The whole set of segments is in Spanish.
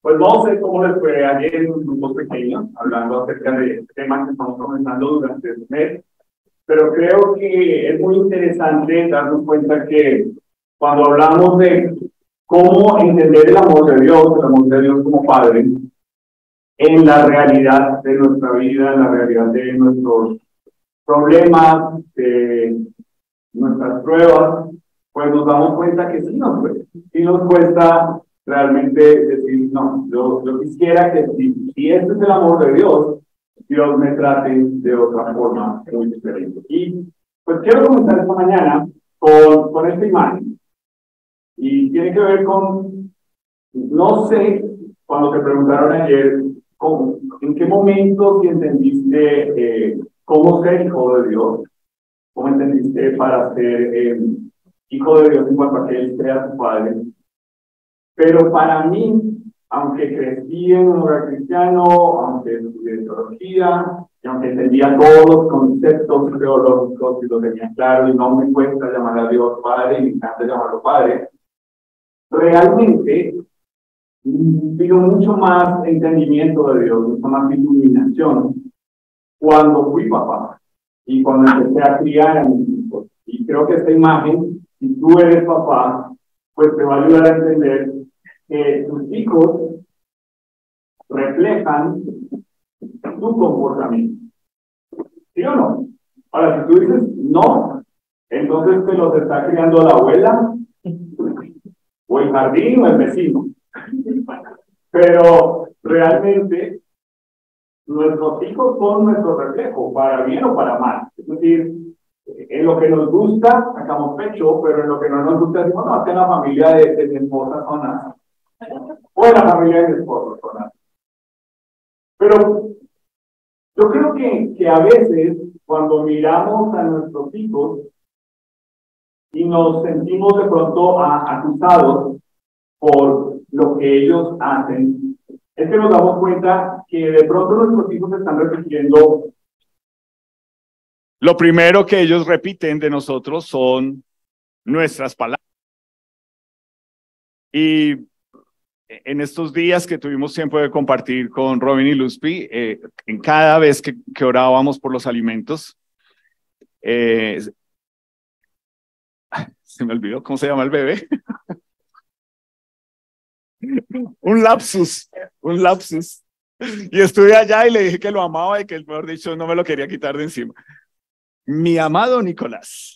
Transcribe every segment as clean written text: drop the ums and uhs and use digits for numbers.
Pues no sé cómo les fue ayer en un grupo pequeño, hablando acerca de temas que estamos comenzando durante el mes, pero creo que es muy interesante darnos cuenta que cuando hablamos de cómo entender el amor de Dios como Padre, en la realidad de nuestra vida, en la realidad de nuestros problemas, de nuestras pruebas, pues nos damos cuenta que sí nos cuesta realmente decir, no, yo quisiera que si este es el amor de Dios, Dios me trate de otra forma muy diferente. Y pues quiero comenzar esta mañana con esta imagen. Y tiene que ver con, no sé, cuando te preguntaron ayer, ¿en qué momento si entendiste cómo ser hijo de Dios? ¿Cómo entendiste para ser hijo de Dios en cuanto a que Él sea tu Padre? Pero para mí, aunque crecí en un hogar cristiano, aunque estudié teología, y aunque entendía todos los conceptos teológicos y los tenía claro, y no me cuesta llamar a Dios Padre, y me encanta llamarlo Padre, realmente pido mucho más entendimiento de Dios, mucho más iluminación cuando fui papá y cuando empecé a criar a mis hijos. Y creo que esta imagen, si tú eres papá, pues te va a ayudar a entender que tus hijos reflejan tu comportamiento. ¿Sí o no? Ahora, si tú dices no, entonces te los está criando la abuela, o el jardín, o el vecino. Pero realmente nuestros hijos son nuestro reflejo, para bien o para mal. Es decir, en lo que nos gusta sacamos pecho, pero en lo que no nos gusta decimos, no, es que en la familia de mi esposa son así, o en la familia de mi esposo son así. Pero yo creo que a veces cuando miramos a nuestros hijos y nos sentimos de pronto acusados por lo que ellos hacen, es que nos damos cuenta que de pronto nuestros hijos están repitiendo. Lo primero que ellos repiten de nosotros son nuestras palabras. Y en estos días que tuvimos tiempo de compartir con Robin y Luzpi, en cada vez que orábamos por los alimentos, se me olvidó cómo se llama el bebé. un lapsus. Y estuve allá y le dije que lo amaba y que, mejor dicho, no me lo quería quitar de encima. Mi amado Nicolás.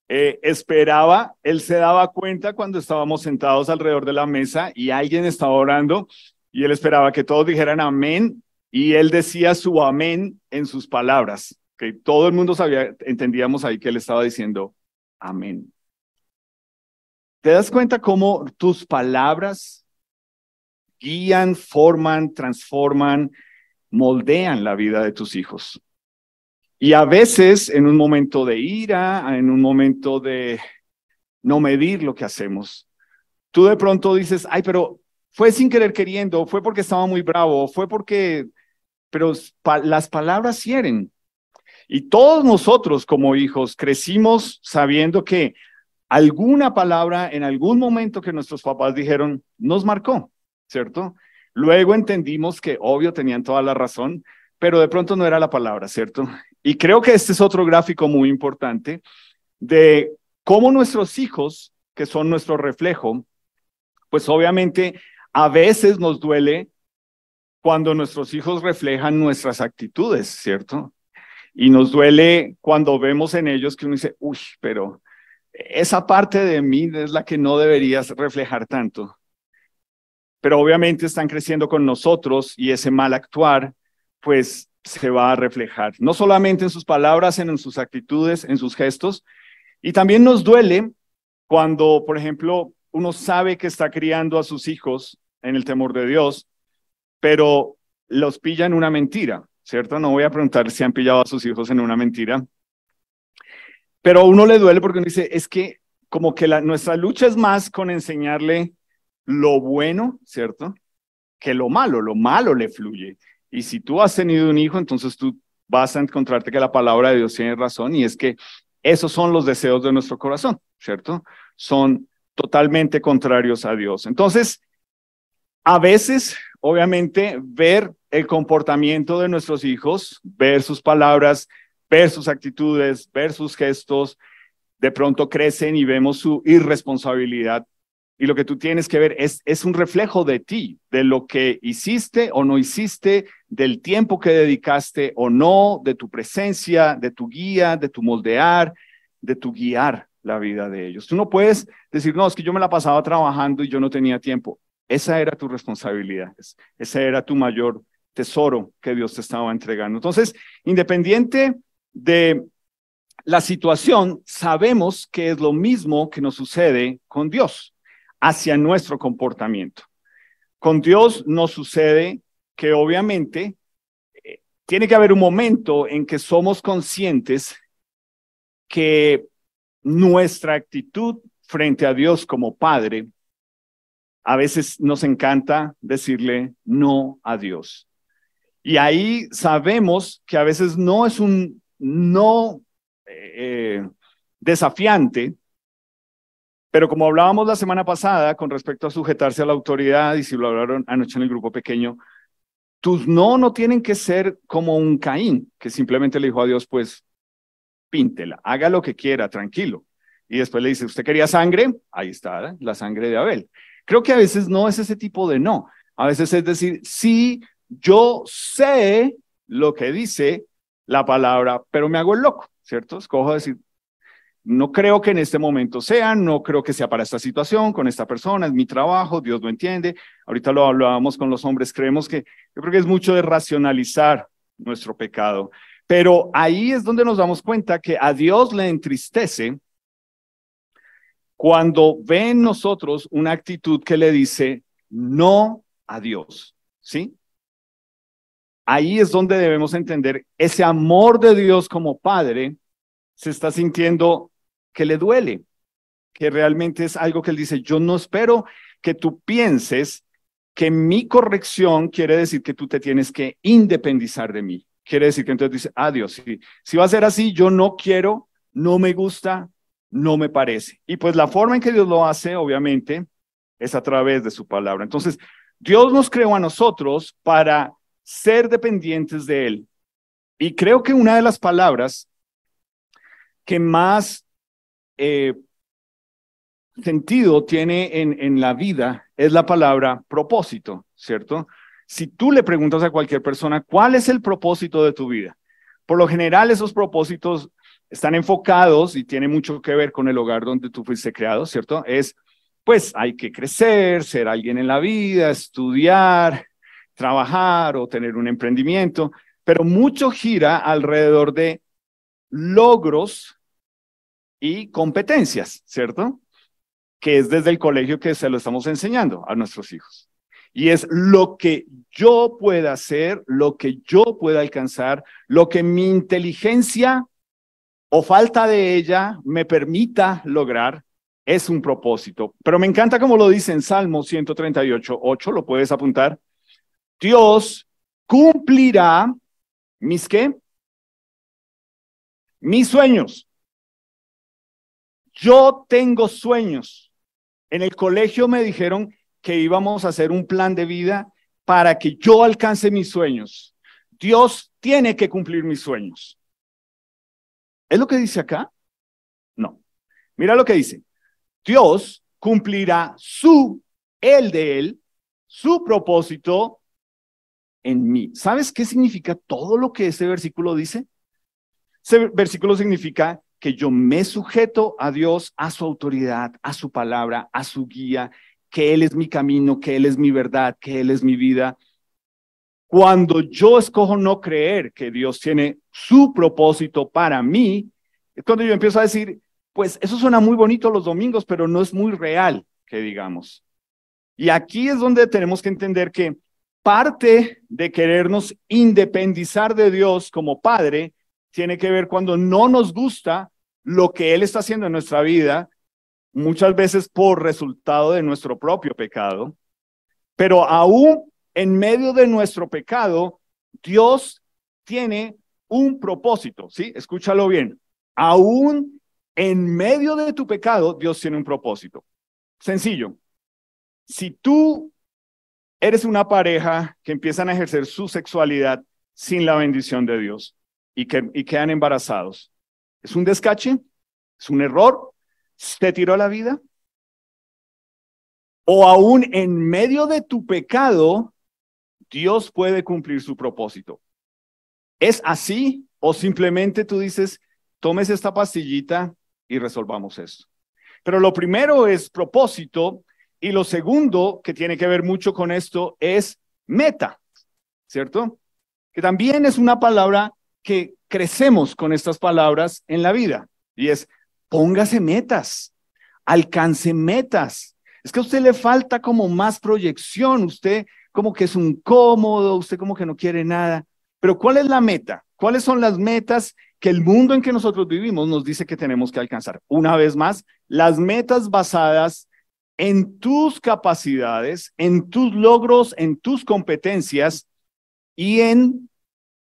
Esperaba, él se daba cuenta cuando estábamos sentados alrededor de la mesa y alguien estaba orando y él esperaba que todos dijeran amén y él decía su amén en sus palabras, que todo el mundo sabía, entendíamos ahí que él estaba diciendo amén. ¿Te das cuenta cómo tus palabras guían, forman, transforman, moldean la vida de tus hijos? Y a veces en un momento de ira, en un momento de no medir lo que hacemos, tú de pronto dices, ay, pero fue sin querer queriendo, fue porque estaba muy bravo, fue porque, pero las palabras hieren. Y todos nosotros como hijos crecimos sabiendo que alguna palabra en algún momento que nuestros papás dijeron nos marcó, ¿cierto? Luego entendimos que obvio tenían toda la razón, pero de pronto no era la palabra, ¿cierto? Y creo que este es otro gráfico muy importante de cómo nuestros hijos, que son nuestro reflejo, pues obviamente a veces nos duele cuando nuestros hijos reflejan nuestras actitudes, ¿cierto? Y nos duele cuando vemos en ellos que uno dice, uy, pero esa parte de mí es la que no deberías reflejar tanto. Pero obviamente están creciendo con nosotros y ese mal actuar, pues se va a reflejar, no solamente en sus palabras, sino en sus actitudes, en sus gestos. Y también nos duele cuando, por ejemplo, uno sabe que está criando a sus hijos en el temor de Dios, pero los pilla en una mentira, ¿cierto? No voy a preguntar si han pillado a sus hijos en una mentira, pero a uno le duele porque uno dice, es que como que nuestra lucha es más con enseñarle lo bueno, ¿cierto? Que lo malo le fluye. Y si tú has tenido un hijo, entonces tú vas a encontrarte que la palabra de Dios tiene razón y es que esos son los deseos de nuestro corazón, ¿cierto? Son totalmente contrarios a Dios. Entonces, A veces, obviamente, ver el comportamiento de nuestros hijos, ver sus palabras, ver sus actitudes, ver sus gestos, de pronto crecen y vemos su irresponsabilidad. Y lo que tú tienes que ver es un reflejo de ti, de lo que hiciste o no hiciste, del tiempo que dedicaste o no, de tu presencia, de tu guía, de tu moldear, de tu guiar la vida de ellos. Tú no puedes decir, no, es que yo me la pasaba trabajando y yo no tenía tiempo. Esa era tu responsabilidad, ese era tu mayor tesoro que Dios te estaba entregando. Entonces, independiente de la situación, sabemos que es lo mismo que nos sucede con Dios hacia nuestro comportamiento. Con Dios nos sucede que obviamente tiene que haber un momento en que somos conscientes que nuestra actitud frente a Dios como Padre, a veces nos encanta decirle no a Dios. Y ahí sabemos que a veces no es un no desafiante, pero como hablábamos la semana pasada con respecto a sujetarse a la autoridad, y si lo hablaron anoche en el grupo pequeño, tus no tienen que ser como un Caín, que simplemente le dijo a Dios, pues, píntela, haga lo que quiera, tranquilo. Y después le dice, ¿usted quería sangre? Ahí está, la sangre de Abel. Creo que a veces no es ese tipo de no. A veces es decir, sí, yo sé lo que dice la palabra, pero me hago el loco, ¿cierto? Escojo decir, no creo que en este momento sea, no creo que sea para esta situación, con esta persona, es mi trabajo, Dios lo entiende. Ahorita lo hablábamos con los hombres, creemos que, yo creo que es mucho de racionalizar nuestro pecado. Pero ahí es donde nos damos cuenta que a Dios le entristece cuando ve en nosotros una actitud que le dice no a Dios, ¿sí? Ahí es donde debemos entender ese amor de Dios como Padre se está sintiendo que le duele, que realmente es algo que Él dice, yo no espero que tú pienses que mi corrección quiere decir que tú te tienes que independizar de mí. Quiere decir que entonces dice, Dios, si va a ser así, yo no quiero, no me gusta, no me parece. Y pues la forma en que Dios lo hace, obviamente, es a través de su palabra. Entonces, Dios nos creó a nosotros para ser dependientes de Él. Y creo que una de las palabras que más sentido tiene en la vida es la palabra propósito, ¿cierto? Si tú le preguntas a cualquier persona, ¿cuál es el propósito de tu vida? Por lo general, esos propósitos están enfocados y tienen mucho que ver con el hogar donde tú fuiste creado, ¿cierto? Pues, hay que crecer, ser alguien en la vida, estudiar, trabajar o tener un emprendimiento, pero mucho gira alrededor de logros y competencias, ¿cierto? Que es desde el colegio que se lo estamos enseñando a nuestros hijos. Y es lo que yo pueda hacer, lo que yo pueda alcanzar, lo que mi inteligencia o falta de ella me permita lograr, es un propósito. Pero me encanta como lo dice en Salmo 138:8, lo puedes apuntar. Dios cumplirá mis ¿qué? Mis sueños. Yo tengo sueños. En el colegio me dijeron que íbamos a hacer un plan de vida para que yo alcance mis sueños. Dios tiene que cumplir mis sueños. ¿Es lo que dice acá? No. Mira lo que dice. Dios cumplirá el de él, su propósito en mí. ¿Sabes qué significa todo lo que ese versículo dice? Ese versículo significa que yo me sujeto a Dios, a su autoridad, a su palabra, a su guía, que Él es mi camino, que Él es mi verdad, que Él es mi vida. Cuando yo escojo no creer que Dios tiene su propósito para mí, es cuando yo empiezo a decir, pues eso suena muy bonito los domingos, pero no es muy real, que digamos. Y aquí es donde tenemos que entender que parte de querernos independizar de Dios como Padre tiene que ver cuando no nos gusta lo que Él está haciendo en nuestra vida, muchas veces por resultado de nuestro propio pecado, pero aún en medio de nuestro pecado, Dios tiene un propósito, ¿sí? Escúchalo bien. Aún en medio de tu pecado, Dios tiene un propósito. Sencillo. Si tú Eres una pareja que empiezan a ejercer su sexualidad sin la bendición de Dios y quedan embarazados. ¿Es un descache? ¿Es un error? ¿Te tiró la vida? ¿O aún en medio de tu pecado, Dios puede cumplir su propósito? ¿Es así o simplemente tú dices, tomes esta pastillita y resolvamos esto? Pero lo primero es propósito y lo segundo, que tiene que ver mucho con esto, es meta, ¿cierto? Que también es una palabra que crecemos con estas palabras en la vida y es póngase metas, alcance metas. Es que a usted le falta como más proyección, usted como que es un cómodo, usted como que no quiere nada. Pero ¿cuál es la meta? ¿Cuáles son las metas que el mundo en que nosotros vivimos nos dice que tenemos que alcanzar? Una vez más, las metas basadas en tus capacidades, en tus logros, en tus competencias y en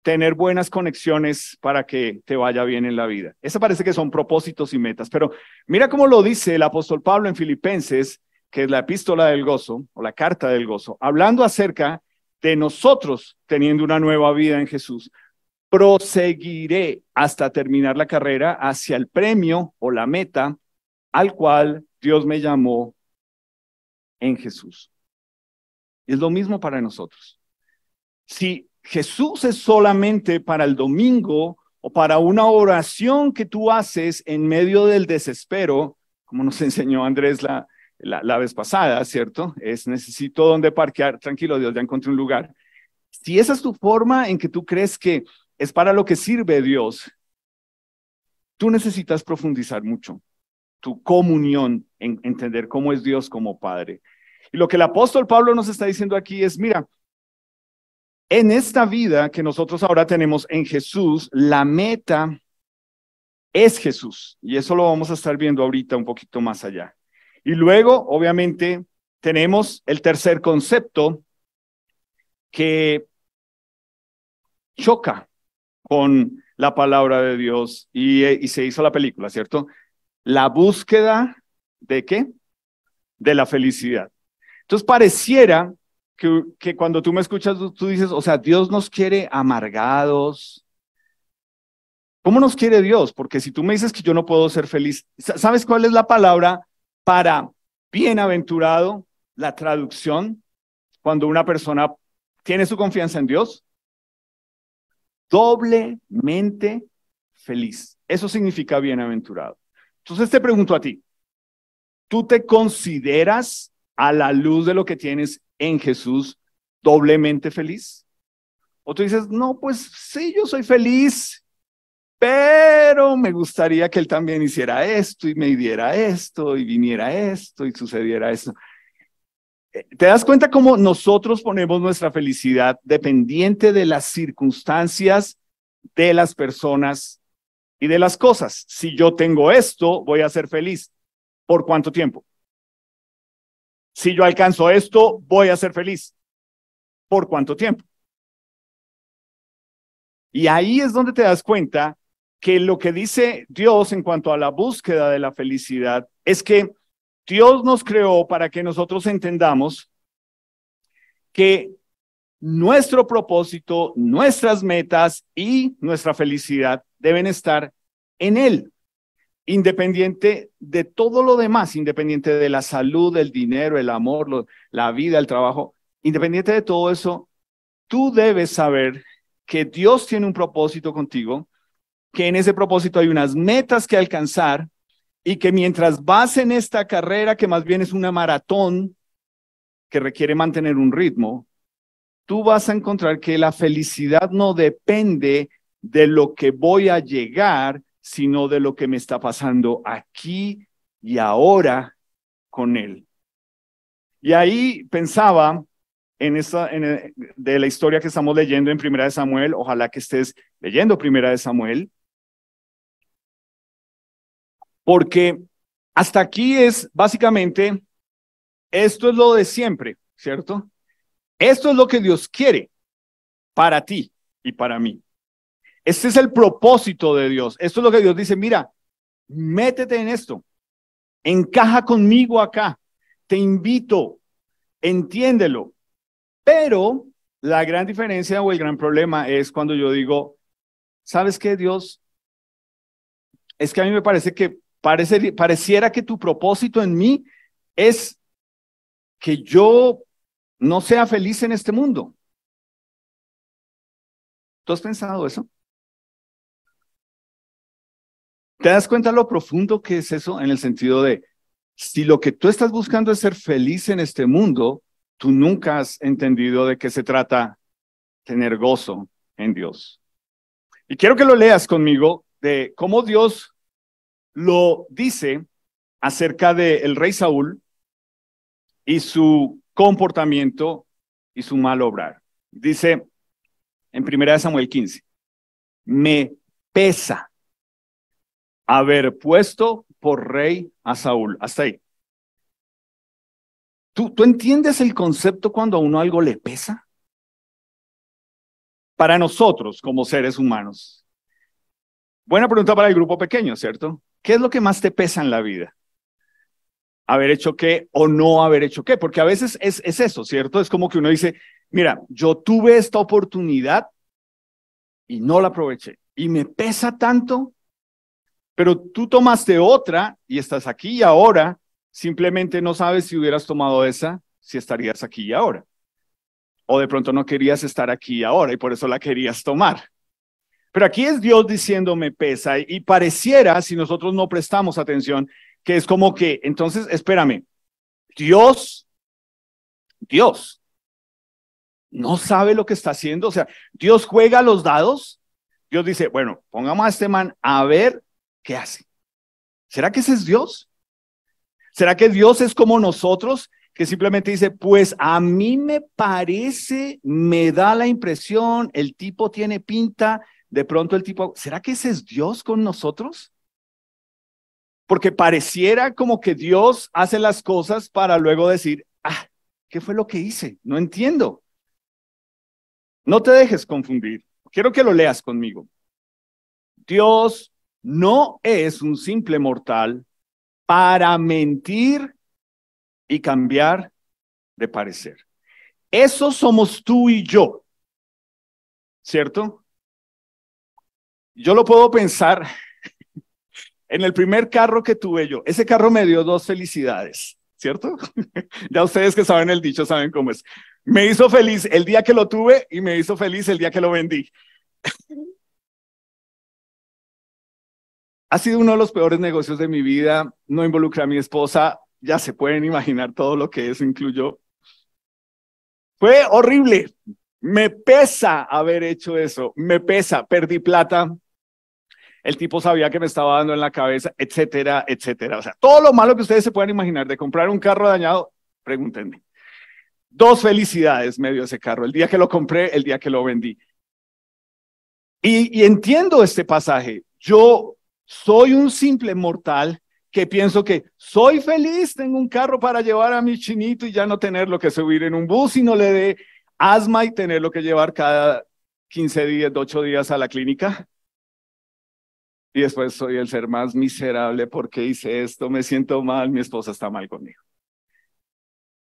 tener buenas conexiones para que te vaya bien en la vida. Eso parece que son propósitos y metas, pero mira cómo lo dice el apóstol Pablo en Filipenses, que es la epístola del gozo o la carta del gozo, hablando acerca de nosotros teniendo una nueva vida en Jesús. Proseguiré hasta terminar la carrera hacia el premio o la meta al cual Dios me llamó en Jesús. Es lo mismo para nosotros. Si Jesús es solamente para el domingo o para una oración que tú haces en medio del desespero, como nos enseñó Andrés la vez pasada, ¿cierto? Es necesito dónde parquear, tranquilo Dios, ya encontré un lugar. Si esa es tu forma en que tú crees que es para lo que sirve Dios, tú necesitas profundizar mucho tu comunión en entender cómo es Dios como Padre. Y lo que el apóstol Pablo nos está diciendo aquí es, mira, en esta vida que nosotros ahora tenemos en Jesús, la meta es Jesús. Y eso lo vamos a estar viendo ahorita un poquito más allá. Y luego, obviamente, tenemos el tercer concepto que choca con la palabra de Dios y se hizo la película, ¿cierto? La búsqueda ¿de qué? De la felicidad. Entonces pareciera que cuando tú me escuchas, tú dices, o sea, Dios nos quiere amargados. ¿Cómo nos quiere Dios? Porque si tú me dices que yo no puedo ser feliz, ¿sabes cuál es la palabra para bienaventurado? La traducción, cuando una persona tiene su confianza en Dios, doblemente feliz. Eso significa bienaventurado. Entonces te pregunto a ti, ¿tú te consideras a la luz de lo que tienes en Jesús doblemente feliz? O tú dices, no, pues sí, yo soy feliz, pero me gustaría que Él también hiciera esto y me diera esto y viniera esto y sucediera esto. ¿Te das cuenta cómo nosotros ponemos nuestra felicidad dependiente de las circunstancias, de las personas y de las cosas? Si yo tengo esto, voy a ser feliz. ¿Por cuánto tiempo? Si yo alcanzo esto, voy a ser feliz. ¿Por cuánto tiempo? Y ahí es donde te das cuenta que lo que dice Dios en cuanto a la búsqueda de la felicidad es que Dios nos creó para que nosotros entendamos que nuestro propósito, nuestras metas y nuestra felicidad deben estar en Él, independiente de todo lo demás, independiente de la salud, el dinero, el amor, la vida, el trabajo, independiente de todo eso, tú debes saber que Dios tiene un propósito contigo, que en ese propósito hay unas metas que alcanzar y que mientras vas en esta carrera, que más bien es una maratón que requiere mantener un ritmo, tú vas a encontrar que la felicidad no depende de lo que voy a llegar, sino de lo que me está pasando aquí y ahora con Él. Y ahí pensaba de la historia que estamos leyendo en Primera de Samuel, ojalá que estés leyendo Primera de Samuel, porque hasta aquí es básicamente, esto es lo de siempre, ¿cierto? Esto es lo que Dios quiere para ti y para mí. Este es el propósito de Dios. Esto es lo que Dios dice, mira, métete en esto, encaja conmigo acá, te invito, entiéndelo. Pero la gran diferencia o el gran problema es cuando yo digo, ¿sabes qué, Dios? Es que a mí me parece que pareciera que tu propósito en mí es que yo no sea feliz en este mundo. ¿Tú has pensado eso? ¿Te das cuenta lo profundo que es eso en el sentido de, si lo que tú estás buscando es ser feliz en este mundo, tú nunca has entendido de qué se trata tener gozo en Dios? Y quiero que lo leas conmigo de cómo Dios lo dice acerca del rey Saúl y su comportamiento y su mal obrar. Dice en 1 Samuel 15, me pesa haber puesto por rey a Saúl. Hasta ahí. ¿Tú entiendes el concepto cuando a uno algo le pesa? Para nosotros, como seres humanos. Buena pregunta para el grupo pequeño, ¿cierto? ¿Qué es lo que más te pesa en la vida? ¿Haber hecho qué o no haber hecho qué? Porque a veces es eso, ¿cierto? Es como que uno dice, mira, yo tuve esta oportunidad y no la aproveché. Y me pesa tanto, pero tú tomaste otra y estás aquí y ahora. Simplemente no sabes si hubieras tomado esa, si estarías aquí y ahora. O de pronto no querías estar aquí y ahora y por eso la querías tomar. Pero aquí es Dios diciendo me pesa y pareciera, si nosotros no prestamos atención, que es como que, entonces, espérame, Dios no sabe lo que está haciendo. O sea, Dios juega los dados. Dios dice, bueno, pongamos a este man a ver qué hace. ¿Será que ese es Dios? ¿Será que Dios es como nosotros, que simplemente dice, pues a mí me parece, me da la impresión, el tipo tiene pinta, de pronto el tipo, ¿será que ese es Dios con nosotros? Porque pareciera como que Dios hace las cosas para luego decir, ¿qué fue lo que hice? No entiendo. No te dejes confundir. Quiero que lo leas conmigo. Dios no es un simple mortal para mentir y cambiar de parecer. Eso somos tú y yo, ¿cierto? Yo lo puedo pensar en el primer carro que tuve yo. Ese carro me dio 2 felicidades, ¿cierto? Ya ustedes que saben el dicho saben cómo es. Me hizo feliz el día que lo tuve y me hizo feliz el día que lo vendí. Ha sido uno de los peores negocios de mi vida. No involucré a mi esposa. Ya se pueden imaginar todo lo que eso incluyó. Fue horrible. Me pesa haber hecho eso. Me pesa. Perdí plata. El tipo sabía que me estaba dando en la cabeza, etcétera, etcétera. O sea, todo lo malo que ustedes se puedan imaginar de comprar un carro dañado, pregúntenme. 2 felicidades me dio ese carro. El día que lo compré, el día que lo vendí. Y entiendo este pasaje. Yo soy un simple mortal que pienso que soy feliz, tengo un carro para llevar a mi chinito y ya no tenerlo que subir en un bus y no le dé asma y tenerlo que llevar cada 15 días, 8 días a la clínica. Y después soy el ser más miserable porque hice esto, me siento mal, mi esposa está mal conmigo.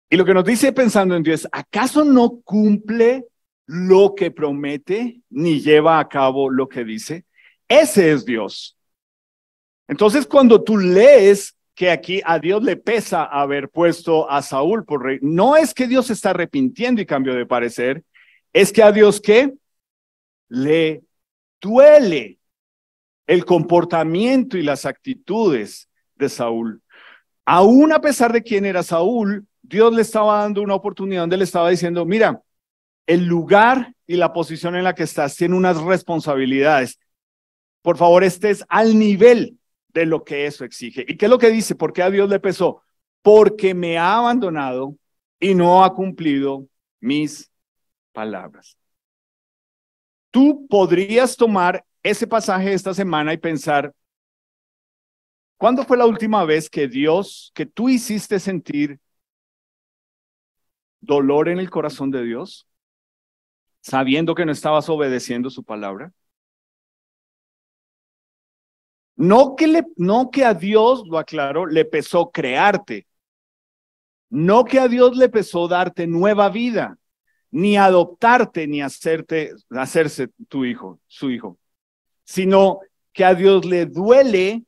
Y lo que nos dice pensando en Dios, ¿acaso no cumple lo que promete ni lleva a cabo lo que dice? Ese es Dios. Entonces, cuando tú lees que aquí a Dios le pesa haber puesto a Saúl por rey, no es que Dios se está arrepintiendo y cambió de parecer, es que a Dios ¿qué? Le duele el comportamiento y las actitudes de Saúl. Aún a pesar de quién era Saúl, Dios le estaba dando una oportunidad donde le estaba diciendo, mira, el lugar y la posición en la que estás tiene unas responsabilidades. Por favor, estés al nivel de lo que eso exige. ¿Y qué es lo que dice? ¿Por qué a Dios le pesó? Porque me ha abandonado y no ha cumplido mis palabras. Tú podrías tomar ese pasaje esta semana y pensar, ¿cuándo fue la última vez que tú hiciste sentir dolor en el corazón de Dios, sabiendo que no estabas obedeciendo su palabra? No que a Dios, lo aclaro, le pesó crearte. No que a Dios le pesó darte nueva vida. ni adoptarte, ni hacerse su hijo, sino que a Dios le duele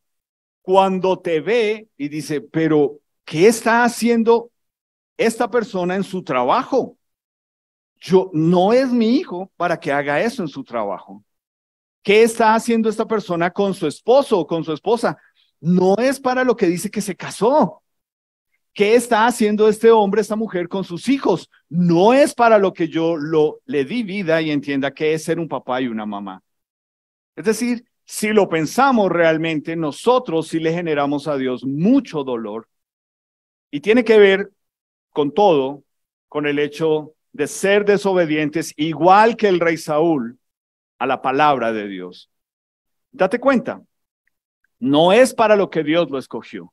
cuando te ve y dice, pero ¿qué está haciendo esta persona en su trabajo? No es mi hijo para que haga eso en su trabajo. ¿Qué está haciendo esta persona con su esposo o con su esposa? No es para lo que dice que se casó. ¿Qué está haciendo este hombre, esta mujer con sus hijos? No es para lo que le di vida y entienda que es ser un papá y una mamá. Es decir, si lo pensamos realmente, nosotros sí le generamos a Dios mucho dolor. Y tiene que ver con todo, con el hecho de ser desobedientes, igual que el rey Saúl, a la palabra de Dios. Date cuenta, no es para lo que Dios lo escogió.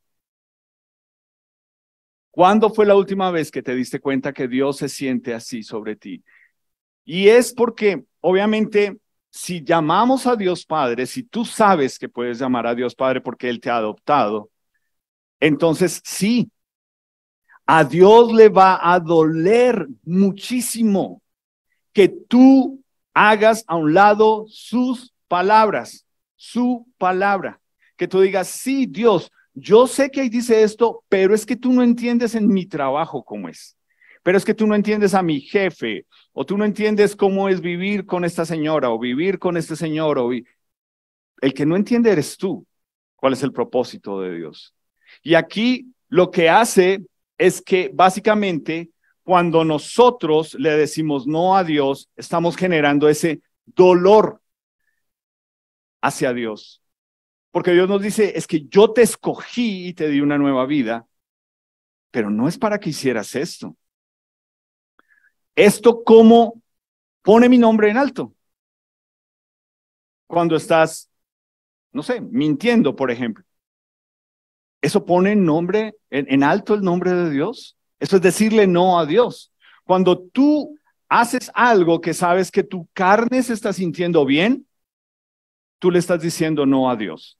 ¿Cuándo fue la última vez que te diste cuenta que Dios se siente así sobre ti? Y es porque, obviamente, si llamamos a Dios Padre, si tú sabes que puedes llamar a Dios Padre porque Él te ha adoptado, entonces sí, a Dios le va a doler muchísimo que tú hagas a un lado sus palabras, su palabra. Que tú digas, sí, Dios, yo sé que ahí dice esto, pero es que tú no entiendes en mi trabajo cómo es. Pero es que tú no entiendes a mi jefe, o tú no entiendes cómo es vivir con esta señora, o vivir con este señor, el que no entiende eres tú. ¿Cuál es el propósito de Dios? Y aquí lo que hace es que básicamente cuando nosotros le decimos no a Dios, estamos generando ese dolor hacia Dios. Porque Dios nos dice, es que yo te escogí y te di una nueva vida, pero no es para que hicieras esto. Esto como pone mi nombre en alto. Cuando estás, no sé, mintiendo, por ejemplo. ¿Eso pone en alto el nombre de Dios? Eso es decirle no a Dios. Cuando tú haces algo que sabes que tu carne se está sintiendo bien, tú le estás diciendo no a Dios.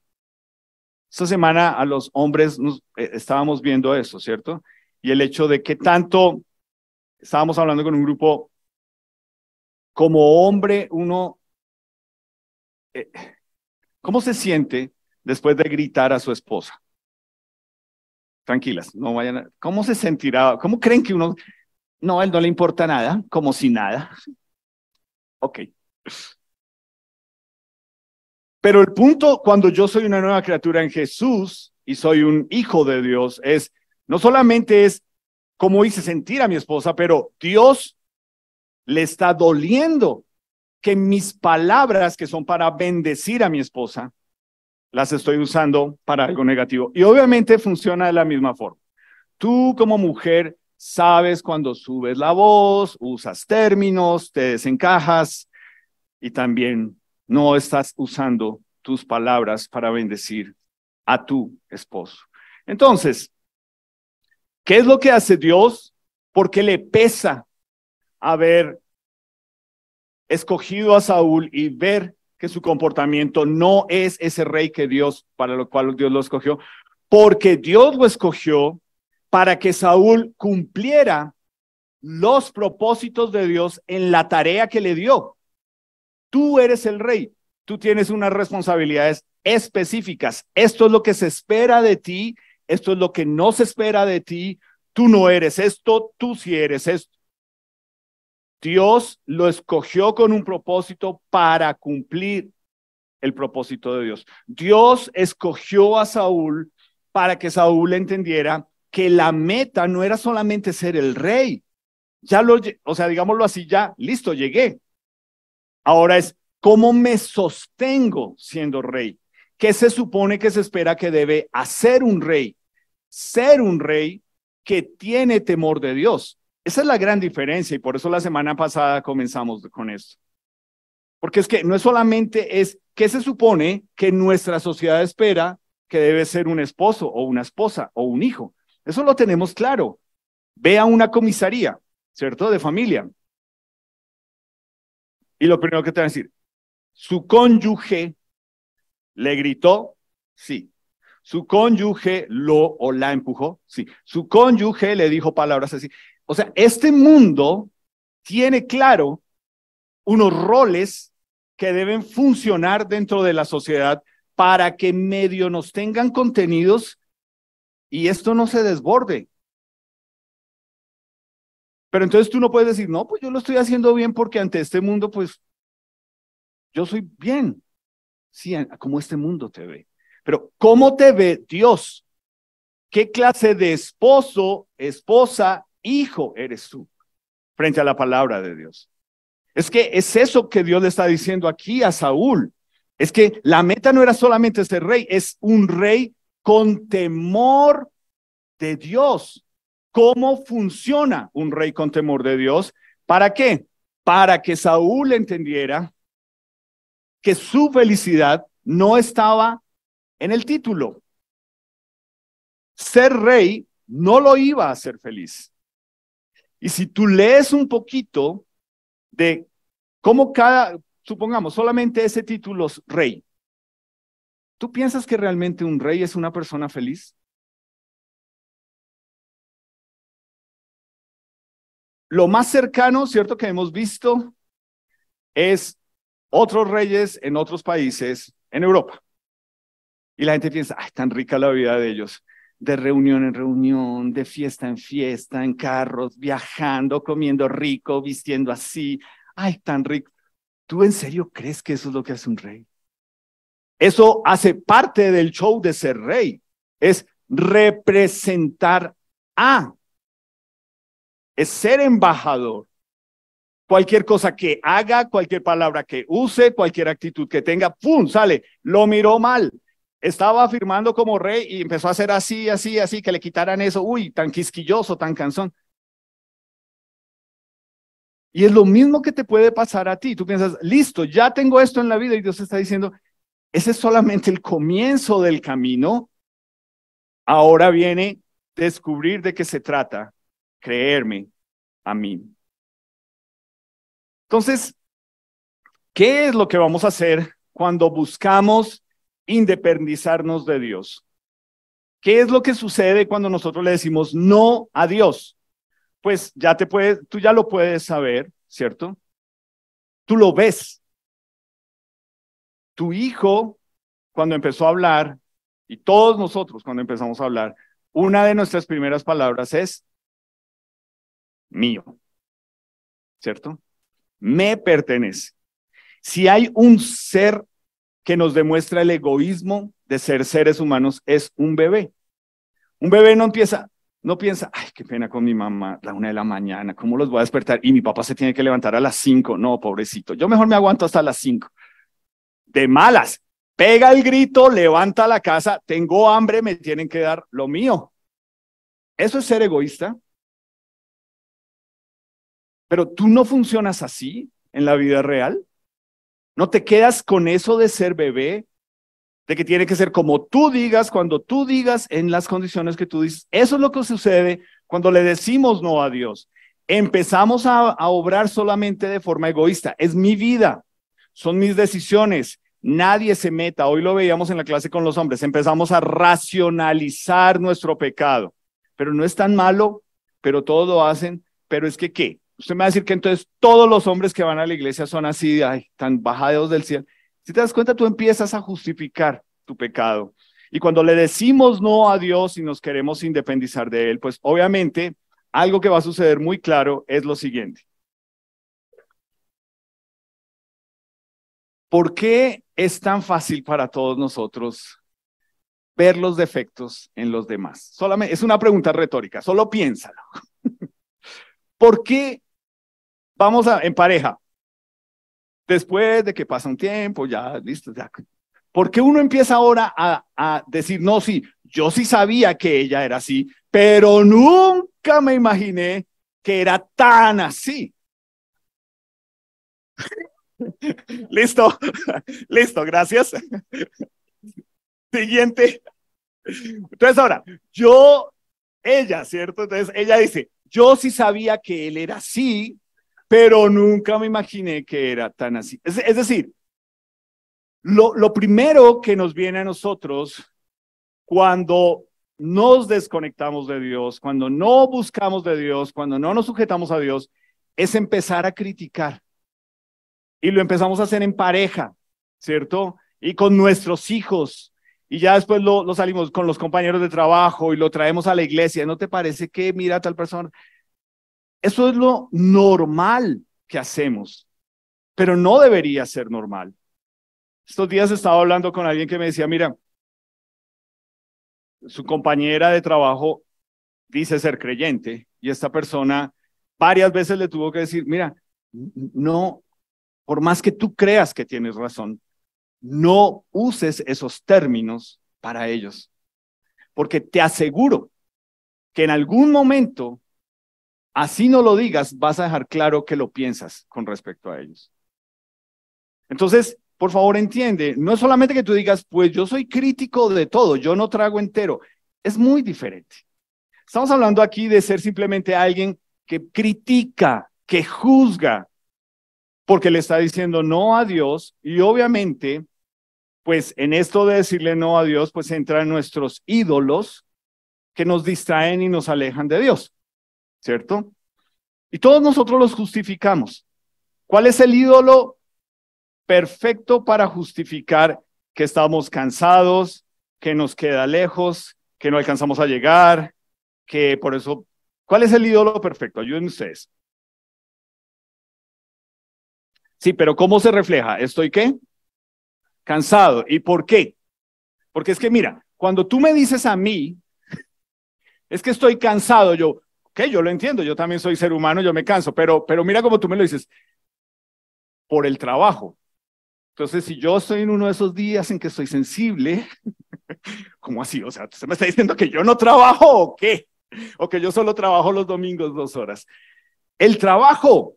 Esta semana a los hombres estábamos viendo eso, ¿cierto? Y el hecho de que tanto, estábamos hablando con un grupo, como hombre, ¿cómo se siente después de gritar a su esposa? Tranquilas, no vayan ¿cómo se sentirá? ¿Cómo creen que uno, no, a él no le importa nada, como si nada? Ok. Pero el punto cuando yo soy una nueva criatura en Jesús y soy un hijo de Dios no solamente es cómo hice sentir a mi esposa, pero Dios le está doliendo que mis palabras que son para bendecir a mi esposa, las estoy usando para algo negativo. Y obviamente funciona de la misma forma. Tú como mujer sabes cuando subes la voz, usas términos, te desencajas y también no estás usando tus palabras para bendecir a tu esposo. Entonces, ¿qué es lo que hace Dios? Porque le pesa haber escogido a Saúl y ver que su comportamiento no es ese rey que Dios, para lo cual Dios lo escogió, porque Dios lo escogió para que Saúl cumpliera los propósitos de Dios en la tarea que le dio. Tú eres el rey, tú tienes unas responsabilidades específicas. Esto es lo que se espera de ti, esto es lo que no se espera de ti. Tú no eres esto, tú sí eres esto. Dios lo escogió con un propósito para cumplir el propósito de Dios. Dios escogió a Saúl para que Saúl entendiera que la meta no era solamente ser el rey. Digámoslo así, ya, listo, llegué. Ahora es, ¿cómo me sostengo siendo rey? ¿Qué se supone que se espera que debe hacer un rey? Ser un rey que tiene temor de Dios. Esa es la gran diferencia y por eso la semana pasada comenzamos con esto. Porque es que no es solamente ¿qué se supone que nuestra sociedad espera que debe ser un esposo o una esposa o un hijo? Eso lo tenemos claro. Ve a una comisaría, ¿cierto? De familia. Y lo primero que te van a decir, ¿su cónyuge le gritó? Sí. ¿Su cónyuge o la empujó? Sí. ¿Su cónyuge le dijo palabras así? O sea, este mundo tiene claro unos roles que deben funcionar dentro de la sociedad para que medio nos tengan contenidos y esto no se desborde. Pero entonces tú no puedes decir, no, pues yo lo estoy haciendo bien porque ante este mundo, pues yo soy bien. Sí, como este mundo te ve. Pero ¿cómo te ve Dios? ¿Qué clase de esposo, esposa, hijo eres tú frente a la palabra de Dios? Es que es eso que Dios le está diciendo aquí a Saúl. Es que la meta no era solamente ser rey, es un rey con temor de Dios. ¿Cómo funciona un rey con temor de Dios? ¿Para qué? Para que Saúl entendiera que su felicidad no estaba en el título. Ser rey no lo iba a hacer feliz. Y si tú lees un poquito de cómo supongamos, solamente ese título rey, ¿tú piensas que realmente un rey es una persona feliz? Lo más cercano, cierto, que hemos visto es otros reyes en otros países en Europa. Y la gente piensa, ay, tan rica la vida de ellos. De reunión en reunión, de fiesta en fiesta, en carros, viajando, comiendo rico, vistiendo así. Ay, tan rico. ¿Tú en serio crees que eso es lo que hace un rey? Eso hace parte del show de ser rey. Es representar es ser embajador. Cualquier cosa que haga, cualquier palabra que use, cualquier actitud que tenga, ¡pum!, sale. Lo miró mal. Estaba firmando como rey y empezó a hacer así, así, así, que le quitaran eso. Uy, tan quisquilloso, tan cansón. Y es lo mismo que te puede pasar a ti. Tú piensas, listo, ya tengo esto en la vida y Dios está diciendo, ese es solamente el comienzo del camino. Ahora viene descubrir de qué se trata, creerme a mí. Entonces, ¿qué es lo que vamos a hacer cuando buscamos independizarnos de Dios? ¿Qué es lo que sucede cuando nosotros le decimos no a Dios? Pues tú ya lo puedes saber, ¿cierto? Tú lo ves. Tu hijo, cuando empezó a hablar, y todos nosotros cuando empezamos a hablar, una de nuestras primeras palabras es mío, ¿cierto? Me pertenece. Si hay un ser que nos demuestra el egoísmo de ser seres humanos, es un bebé. Un bebé no piensa, ay, qué pena con mi mamá, la 1 de la mañana, ¿cómo los voy a despertar? Y mi papá se tiene que levantar a las 5. No, pobrecito, yo mejor me aguanto hasta las 5. De malas, pega el grito, levanta la casa, tengo hambre, me tienen que dar lo mío. ¿Eso es ser egoísta? Pero tú no funcionas así en la vida real. No te quedas con eso de ser bebé, de que tiene que ser como tú digas, cuando tú digas, en las condiciones que tú dices. Eso es lo que sucede cuando le decimos no a Dios. Empezamos a obrar solamente de forma egoísta. Es mi vida, son mis decisiones. Nadie se meta. Hoy lo veíamos en la clase con los hombres. Empezamos a racionalizar nuestro pecado. Pero no es tan malo, pero todos lo hacen. Pero es que, ¿qué? Usted me va a decir que entonces todos los hombres que van a la iglesia son así, ay, tan bajados del cielo. Si te das cuenta, tú empiezas a justificar tu pecado. Y cuando le decimos no a Dios y nos queremos independizar de Él, pues obviamente algo que va a suceder muy claro es lo siguiente. ¿Por qué es tan fácil para todos nosotros ver los defectos en los demás? Solamente, es una pregunta retórica, solo piénsalo. ¿Por qué vamos en pareja? Después de que pasa un tiempo, ya, listo, ya. ¿Por qué uno empieza ahora a decir, no, sí, yo sí sabía que ella era así, pero nunca me imaginé que era tan así? Listo, listo, gracias. Siguiente. Entonces ahora, ella, ¿cierto? Entonces ella dice, yo sí sabía que él era así, pero nunca me imaginé que era tan así. Es decir, lo primero que nos viene a nosotros cuando nos desconectamos de Dios, cuando no buscamos de Dios, cuando no nos sujetamos a Dios, es empezar a criticar. Y lo empezamos a hacer en pareja, ¿cierto? Y con nuestros hijos. Y ya después lo salimos con los compañeros de trabajo y lo traemos a la iglesia. ¿No te parece que mira a tal persona? Eso es lo normal que hacemos, pero no debería ser normal. Estos días estaba hablando con alguien que me decía, mira, su compañera de trabajo dice ser creyente y esta persona varias veces le tuvo que decir, mira, no, por más que tú creas que tienes razón, no uses esos términos para ellos, porque te aseguro que en algún momento, así no lo digas, vas a dejar claro que lo piensas con respecto a ellos. Entonces, por favor, entiende, no es solamente que tú digas, pues yo soy crítico de todo, yo no trago entero, es muy diferente. Estamos hablando aquí de ser simplemente alguien que critica, que juzga, porque le está diciendo no a Dios y obviamente, pues en esto de decirle no a Dios, pues entran nuestros ídolos que nos distraen y nos alejan de Dios, ¿cierto? Y todos nosotros los justificamos. ¿Cuál es el ídolo perfecto para justificar que estamos cansados, que nos queda lejos, que no alcanzamos a llegar, que por eso, ¿cuál es el ídolo perfecto? Ayúdenme ustedes. Sí, pero ¿cómo se refleja? ¿Estoy qué? Cansado. ¿Y por qué? Porque es que mira, cuando tú me dices a mí, es que estoy cansado, yo, ok, yo lo entiendo, yo también soy ser humano, yo me canso, pero mira cómo tú me lo dices, por el trabajo. Entonces, si yo estoy en uno de esos días en que estoy sensible, ¿cómo así? O sea, ¿usted me está diciendo que yo no trabajo o qué? O que yo solo trabajo los domingos 2 horas. El trabajo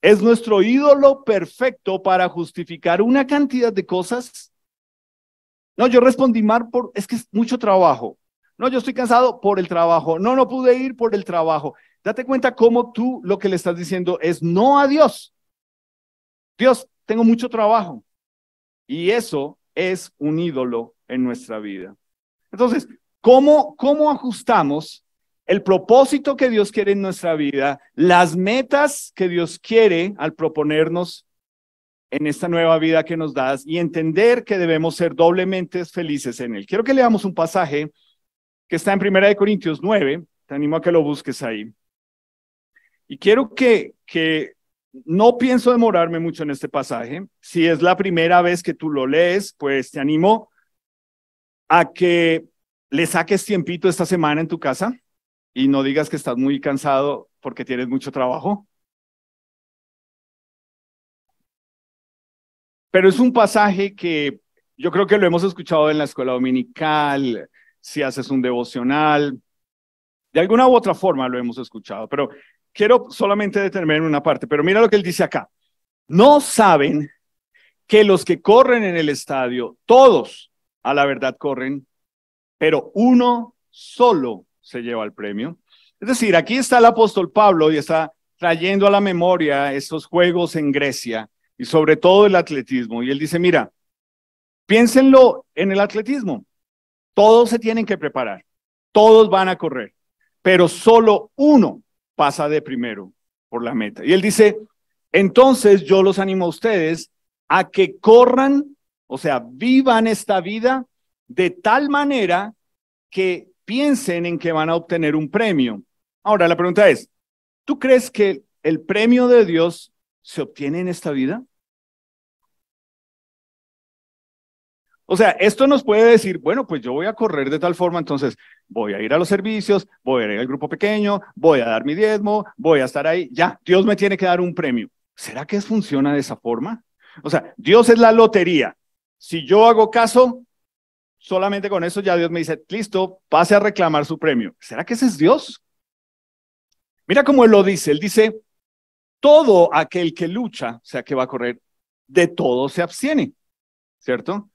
es nuestro ídolo perfecto para justificar una cantidad de cosas. No, yo respondí mal es que es mucho trabajo. No, yo estoy cansado por el trabajo. No, no pude ir por el trabajo. Date cuenta cómo tú lo que le estás diciendo es no a Dios. Dios, tengo mucho trabajo. Y eso es un ídolo en nuestra vida. Entonces, ¿cómo ajustamos el propósito que Dios quiere en nuestra vida, las metas que Dios quiere al proponernos en esta nueva vida que nos das y entender que debemos ser doblemente felices en Él? Quiero que leamos un pasaje que está en 1 Corintios 9, te animo a que lo busques ahí. Y quiero que no pienso demorarme mucho en este pasaje. Si es la primera vez que tú lo lees, pues te animo a que le saques tiempito esta semana en tu casa y no digas que estás muy cansado porque tienes mucho trabajo. Pero es un pasaje que yo creo que lo hemos escuchado en la escuela dominical, si haces un devocional, de alguna u otra forma lo hemos escuchado, pero quiero solamente detenerme en una parte. Pero mira lo que él dice acá. ¿No saben que los que corren en el estadio, todos a la verdad corren, pero uno solo se lleva el premio? Es decir, aquí está el apóstol Pablo y está trayendo a la memoria estos juegos en Grecia y sobre todo el atletismo. Y él dice, mira, piénsenlo en el atletismo. Todos se tienen que preparar, todos van a correr, pero solo uno pasa de primero por la meta. Y él dice, entonces yo los animo a ustedes a que corran, o sea, vivan esta vida de tal manera que piensen en que van a obtener un premio. Ahora, la pregunta es, ¿tú crees que el premio de Dios se obtiene en esta vida? O sea, esto nos puede decir, bueno, pues yo voy a correr de tal forma, entonces voy a ir a los servicios, voy a ir al grupo pequeño, voy a dar mi diezmo, voy a estar ahí, ya, Dios me tiene que dar un premio. ¿Será que funciona de esa forma? O sea, Dios es la lotería. Si yo hago caso, solamente con eso ya Dios me dice, listo, pase a reclamar su premio. ¿Será que ese es Dios? Mira cómo él lo dice. Él dice, todo aquel que lucha, o sea, que va a correr, de todo se abstiene, ¿cierto?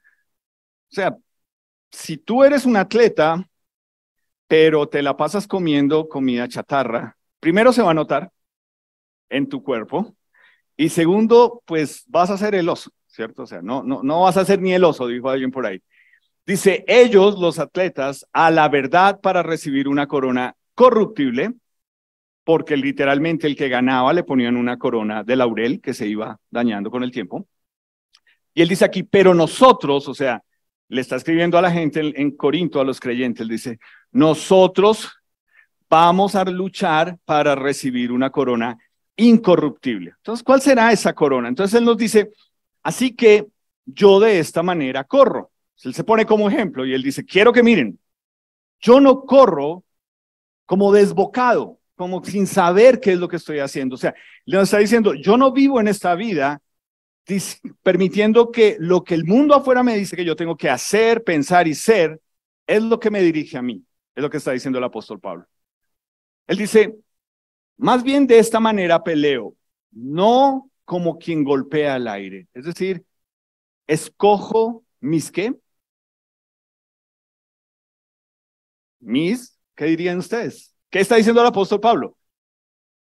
O sea, si tú eres un atleta, pero te la pasas comiendo comida chatarra, primero se va a notar en tu cuerpo y segundo, pues vas a ser el oso, ¿cierto? O sea, no vas a ser ni el oso, dijo alguien por ahí. Dice, ellos, los atletas, a la verdad para recibir una corona corruptible, porque literalmente el que ganaba le ponían una corona de laurel que se iba dañando con el tiempo. Y él dice aquí, pero nosotros, o sea, le está escribiendo a la gente en Corinto, a los creyentes, él dice, nosotros vamos a luchar para recibir una corona incorruptible. Entonces, ¿cuál será esa corona? Entonces él nos dice, así que yo de esta manera corro. Él se pone como ejemplo y él dice, quiero que miren, yo no corro como desbocado, como sin saber qué es lo que estoy haciendo. O sea, le está diciendo, yo no vivo en esta vida permitiendo que lo que el mundo afuera me dice que yo tengo que hacer, pensar y ser, es lo que me dirige a mí. Es lo que está diciendo el apóstol Pablo. Él dice, más bien de esta manera peleo, no como quien golpea el aire. Es decir, escojo mis ¿qué? ¿Qué dirían ustedes? ¿Qué está diciendo el apóstol Pablo?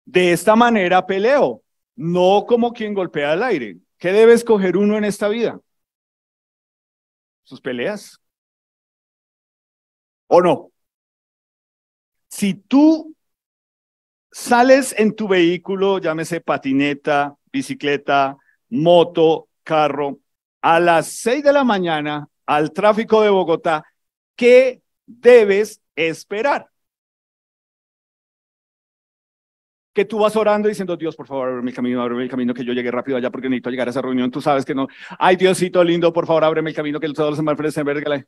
De esta manera peleo, no como quien golpea el aire. ¿Qué debe escoger uno en esta vida? Sus peleas. ¿O no? Si tú sales en tu vehículo, llámese patineta, bicicleta, moto, carro, a las 6 de la mañana al tráfico de Bogotá, ¿qué debes esperar? Que tú vas orando diciendo, Dios, por favor, ábreme el camino, que yo llegue rápido allá porque necesito llegar a esa reunión. Tú sabes que no. Ay, Diosito lindo, por favor, ábreme el camino, que todos los hermanos se verga.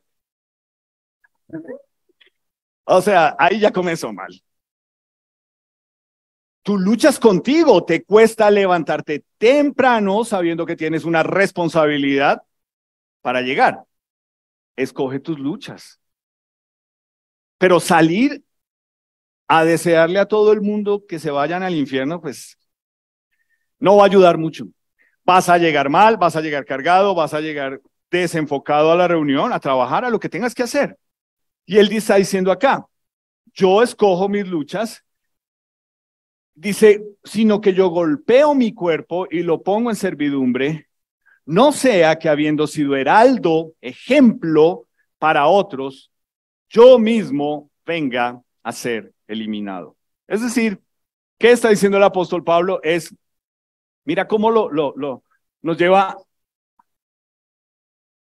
O sea, ahí ya comenzó mal. Tú luchas contigo, te cuesta levantarte temprano sabiendo que tienes una responsabilidad para llegar. Escoge tus luchas. Pero salir a desearle a todo el mundo que se vayan al infierno, pues no va a ayudar mucho. Vas a llegar mal, vas a llegar cargado, vas a llegar desenfocado a la reunión, a trabajar, a lo que tengas que hacer. Y él está diciendo acá, yo escojo mis luchas, dice, sino que yo golpeo mi cuerpo y lo pongo en servidumbre, no sea que habiendo sido heraldo, ejemplo para otros, yo mismo venga a ser eliminado. Es decir, ¿qué está diciendo el apóstol Pablo? Es, mira cómo nos lleva.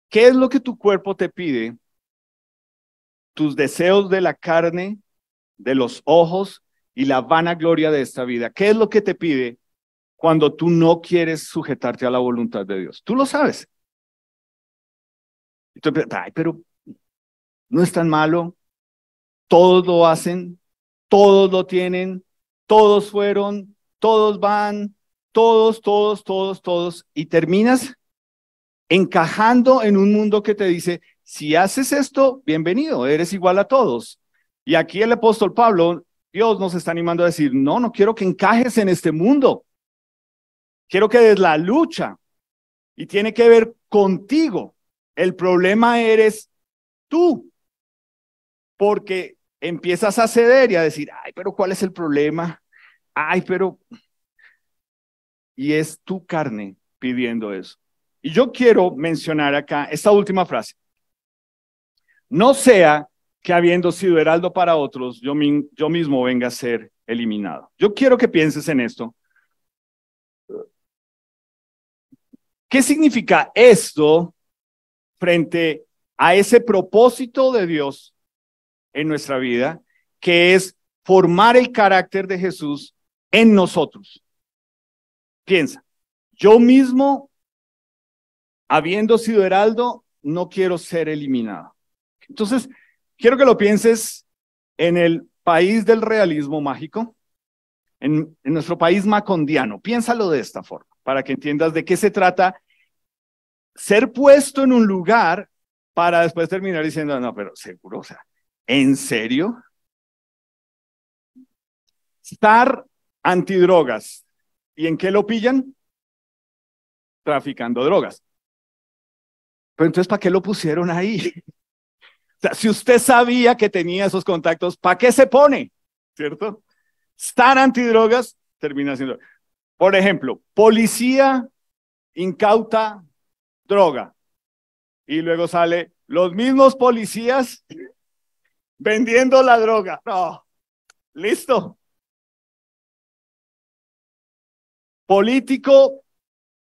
¿Qué es lo que tu cuerpo te pide? Tus deseos de la carne, de los ojos y la vanagloria de esta vida. ¿Qué es lo que te pide cuando tú no quieres sujetarte a la voluntad de Dios? Tú lo sabes. Y tú empiezas, ay, pero no es tan malo. Todos lo hacen, todos lo tienen, todos fueron, todos van, todos. Y terminas encajando en un mundo que te dice, si haces esto, bienvenido, eres igual a todos. Y aquí el apóstol Pablo, Dios nos está animando a decir, no quiero que encajes en este mundo. Quiero que des la lucha y tiene que ver contigo. El problema eres tú, porque empiezas a ceder y a decir, ay, pero ¿cuál es el problema? Ay, pero... Y es tu carne pidiendo eso. Y yo quiero mencionar acá esta última frase. No sea que habiendo sido heraldo para otros, yo mismo venga a ser eliminado. Yo quiero que pienses en esto. ¿Qué significa esto frente a ese propósito de Dios en nuestra vida, que es formar el carácter de Jesús en nosotros? Piensa, yo mismo, habiendo sido heraldo, no quiero ser eliminado. Entonces, quiero que lo pienses en el país del realismo mágico, en nuestro país macondiano. Piénsalo de esta forma, para que entiendas de qué se trata ser puesto en un lugar para después terminar diciendo, no, pero seguro, o sea, ¿en serio? Estar antidrogas. ¿Y en qué lo pillan? Traficando drogas. Pero entonces, ¿para qué lo pusieron ahí? O sea, si usted sabía que tenía esos contactos, ¿para qué se pone? ¿Cierto? Estar antidrogas termina siendo. Por ejemplo, policía incauta droga. Y luego sale los mismos policías vendiendo la droga. No, listo. político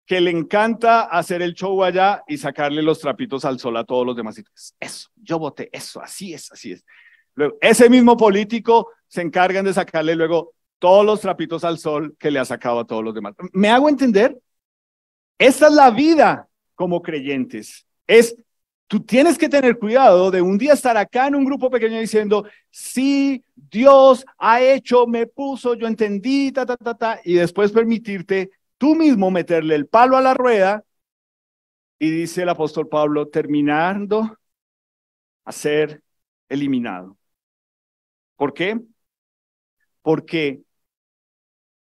que le encanta hacer el show allá y sacarle los trapitos al sol a todos los demás. Eso, yo voté, eso, así es, así es. Luego, ese mismo político se encargan de sacarle luego todos los trapitos al sol que le ha sacado a todos los demás. ¿Me hago entender? Esta es la vida como creyentes. Tú tienes que tener cuidado de un día estar acá en un grupo pequeño diciendo, sí, Dios ha hecho, me puso, yo entendí, y después permitirte tú mismo meterle el palo a la rueda y dice el apóstol Pablo, terminando a ser eliminado. ¿Por qué? Porque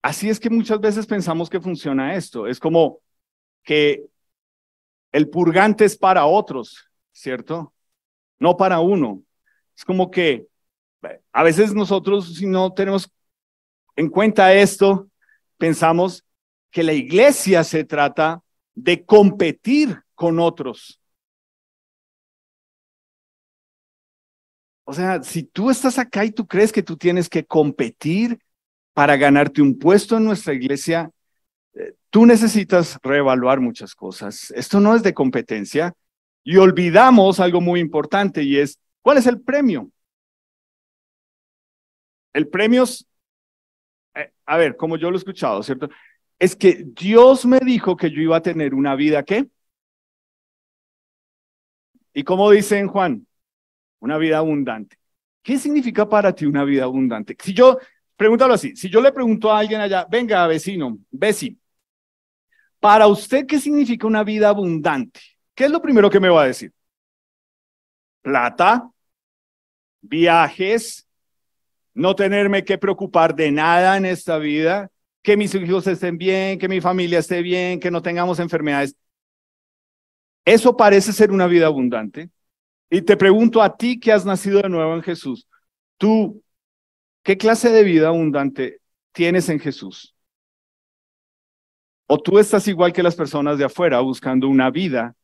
así es que muchas veces pensamos que funciona esto. Es como que el purgante es para otros, ¿cierto? No para uno. Es como que a veces nosotros, si no tenemos en cuenta esto, pensamos que la iglesia se trata de competir con otros. O sea, si tú estás acá y tú crees que tú tienes que competir para ganarte un puesto en nuestra iglesia, tú necesitas reevaluar muchas cosas. Esto no es de competencia y olvidamos algo muy importante y es, ¿cuál es el premio? El premio es, a ver, como yo lo he escuchado, ¿cierto? Es que Dios me dijo que yo iba a tener una vida, ¿qué? ¿Y cómo dice en Juan? Una vida abundante. ¿Qué significa para ti una vida abundante? Si yo, pregúntalo así, si yo le pregunto a alguien allá, venga, vecino, para usted, ¿qué significa una vida abundante? ¿Qué es lo primero que me va a decir? Plata, viajes, no tenerme que preocupar de nada en esta vida, que mis hijos estén bien, que mi familia esté bien, que no tengamos enfermedades. Eso parece ser una vida abundante. Y te pregunto a ti que has nacido de nuevo en Jesús, tú, ¿qué clase de vida abundante tienes en Jesús? ¿O tú estás igual que las personas de afuera buscando una vida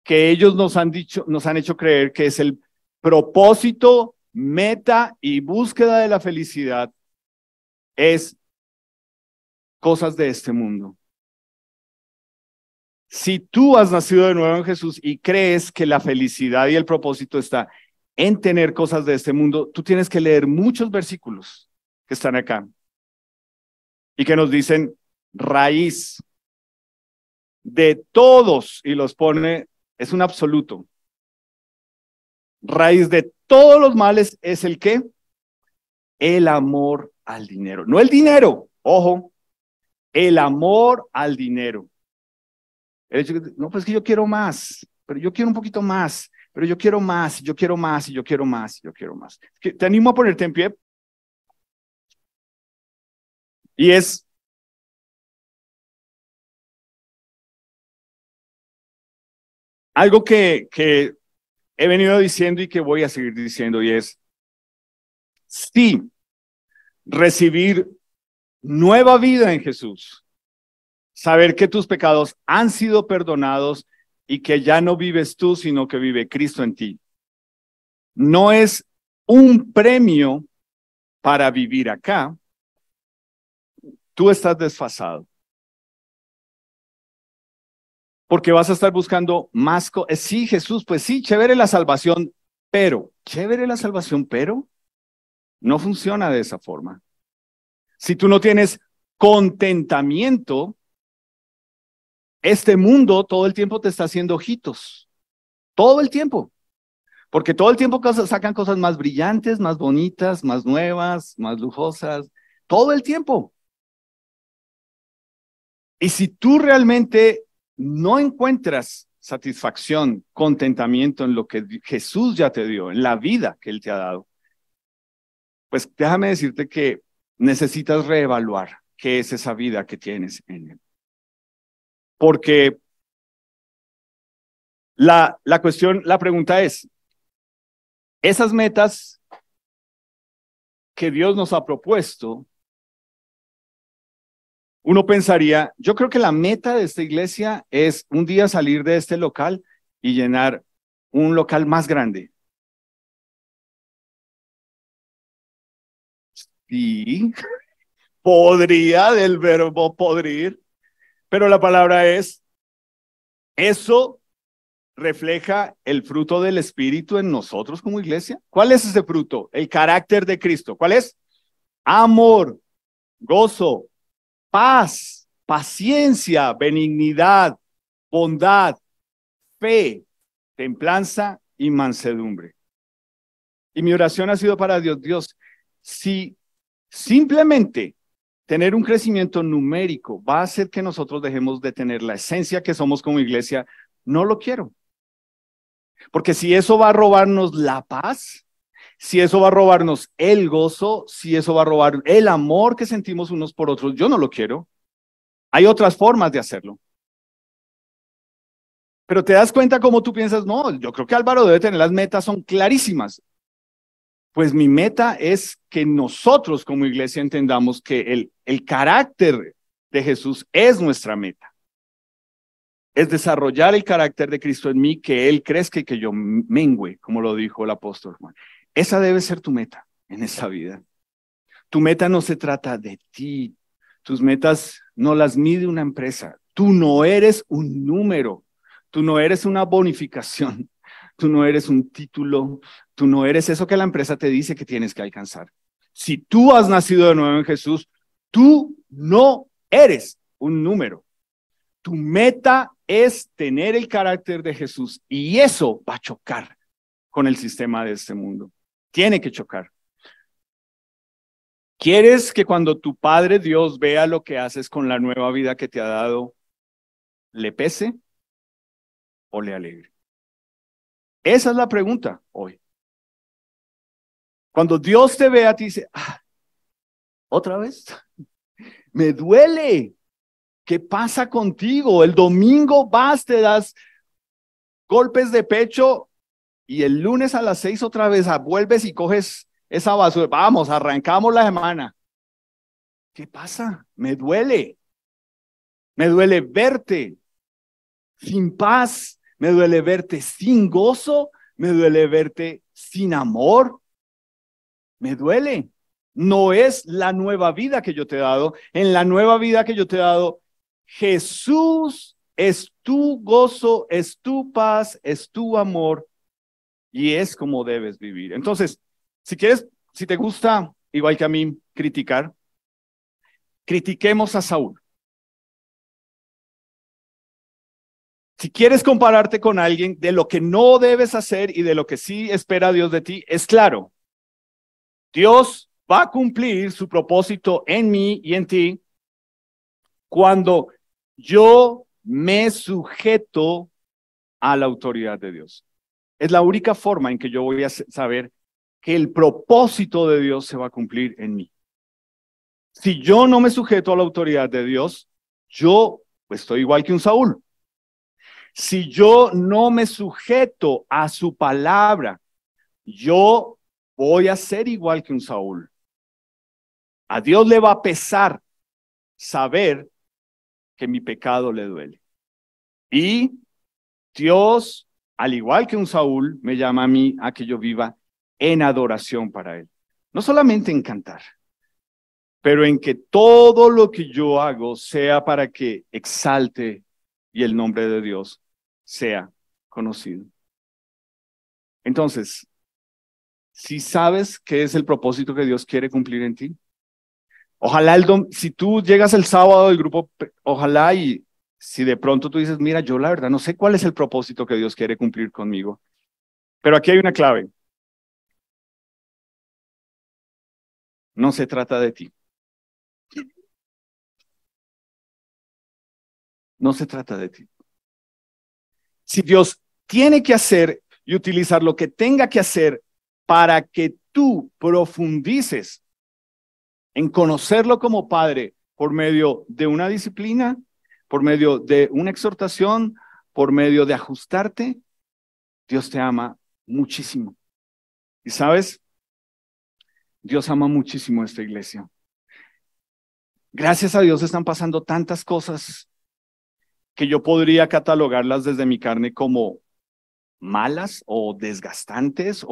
que ellos nos han dicho, nos han hecho creer que es el propósito, meta y búsqueda de la felicidad es cosas de este mundo? Si tú has nacido de nuevo en Jesús y crees que la felicidad y el propósito está en tener cosas de este mundo, tú tienes que leer muchos versículos que están acá y que nos dicen raíz de todos, y los pone, es un absoluto. Raíz de todos los males es el qué? El amor al dinero. No el dinero, ojo, el amor al dinero. El hecho que, no, pues que yo quiero más, pero yo quiero un poquito más, pero yo quiero más, yo quiero más, y yo quiero más, y yo quiero más. Te animo a ponerte en pie. Y es algo que he venido diciendo y que voy a seguir diciendo, y es, sí, recibir nueva vida en Jesús, saber que tus pecados han sido perdonados y que ya no vives tú, sino que vive Cristo en ti. No es un premio para vivir acá, tú estás desfasado. Porque vas a estar buscando más cosas. Sí, Jesús, pues sí, chévere la salvación, pero no funciona de esa forma. Si tú no tienes contentamiento, este mundo todo el tiempo te está haciendo ojitos, todo el tiempo, porque todo el tiempo sacan cosas más brillantes, más bonitas, más nuevas, más lujosas, todo el tiempo. Y si tú realmente no encuentras satisfacción, contentamiento en lo que Jesús ya te dio, en la vida que Él te ha dado, pues déjame decirte que necesitas reevaluar qué es esa vida que tienes en Él. Porque la pregunta es, esas metas que Dios nos ha propuesto, uno pensaría, yo creo que la meta de esta iglesia es un día salir de este local y llenar un local más grande. Sí, Podría, del verbo podrir, pero la palabra es, eso refleja el fruto del Espíritu en nosotros como iglesia. ¿Cuál es ese fruto? El carácter de Cristo. ¿Cuál es? Amor, gozo, paz, paciencia, benignidad, bondad, fe, templanza y mansedumbre. Y mi oración ha sido para Dios, Dios, si simplemente tener un crecimiento numérico va a hacer que nosotros dejemos de tener la esencia que somos como iglesia, no lo quiero. Porque si eso va a robarnos la paz, si eso va a robarnos el gozo, si eso va a robar el amor que sentimos unos por otros, yo no lo quiero. Hay otras formas de hacerlo. Pero te das cuenta cómo tú piensas, no, yo creo que Álvaro debe tener las metas, son clarísimas. Pues mi meta es que nosotros como iglesia entendamos que el carácter de Jesús es nuestra meta. Es desarrollar el carácter de Cristo en mí, que Él crezca y que yo mengüe, como lo dijo el apóstol Juan. Esa debe ser tu meta en esta vida. Tu meta no se trata de ti. Tus metas no las mide una empresa. Tú no eres un número. Tú no eres una bonificación. Tú no eres un título. Tú no eres eso que la empresa te dice que tienes que alcanzar. Si tú has nacido de nuevo en Jesús, tú no eres un número. Tu meta es tener el carácter de Jesús y eso va a chocar con el sistema de este mundo. Tiene que chocar. ¿Quieres que cuando tu Padre Dios vea lo que haces con la nueva vida que te ha dado, le pese o le alegre? Esa es la pregunta hoy. Cuando Dios te vea, te dice, ¿otra vez? Me duele. ¿Qué pasa contigo? El domingo vas, te das golpes de pecho y el lunes a las 6 otra vez vuelves y coges esa basura. Vamos, arrancamos la semana. ¿Qué pasa? Me duele. Me duele verte sin paz. Me duele verte sin gozo. Me duele verte sin amor. Me duele. No es la nueva vida que yo te he dado. En la nueva vida que yo te he dado, Jesús es tu gozo, es tu paz, es tu amor y es como debes vivir. Entonces, si quieres, si te gusta, igual que a mí, criticar, critiquemos a Saúl. Si quieres compararte con alguien de lo que no debes hacer y de lo que sí espera Dios de ti, es claro. Dios va a cumplir su propósito en mí y en ti cuando yo me sujeto a la autoridad de Dios. Es la única forma en que yo voy a saber que el propósito de Dios se va a cumplir en mí. Si yo no me sujeto a la autoridad de Dios, yo estoy igual que un Saúl. Si yo no me sujeto a su palabra, yo voy a ser igual que un Saúl. A Dios le va a pesar saber que mi pecado le duele. Y Dios, al igual que un Saúl, me llama a mí a que yo viva en adoración para Él. No solamente en cantar, pero en que todo lo que yo hago sea para que exalte y el nombre de Dios sea conocido. Entonces, si sabes qué es el propósito que Dios quiere cumplir en ti, ojalá si tú llegas el sábado del grupo, ojalá y si de pronto tú dices, mira, yo la verdad no sé cuál es el propósito que Dios quiere cumplir conmigo, pero aquí hay una clave. No se trata de ti. No se trata de ti. Si Dios tiene que hacer y utilizar lo que tenga que hacer para que tú profundices en conocerlo como Padre por medio de una disciplina, por medio de una exhortación, por medio de ajustarte, Dios te ama muchísimo. Y sabes, Dios ama muchísimo a esta iglesia. Gracias a Dios están pasando tantas cosas que yo podría catalogarlas desde mi carne como malas o desgastantes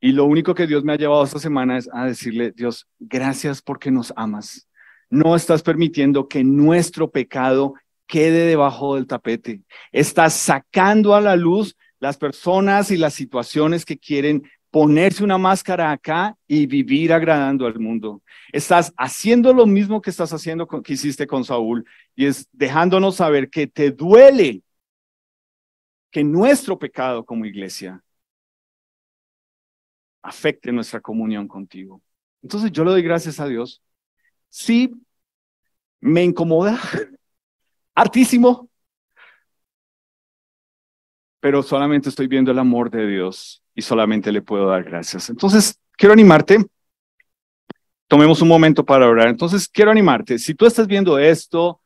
Y lo único que Dios me ha llevado esta semana es a decirle, Dios, gracias porque nos amas. No estás permitiendo que nuestro pecado quede debajo del tapete. Estás sacando a la luz las personas y las situaciones que quieren ponerse una máscara acá y vivir agradando al mundo. Estás haciendo lo mismo que estás haciendo, que hiciste con Saúl, y es dejándonos saber que te duele que nuestro pecado como iglesia afecte nuestra comunión contigo. Entonces yo le doy gracias a Dios. Sí, me incomoda hartísimo, pero solamente estoy viendo el amor de Dios y solamente le puedo dar gracias. Entonces, quiero animarte. Tomemos un momento para orar. Entonces, quiero animarte. Si tú estás viendo esto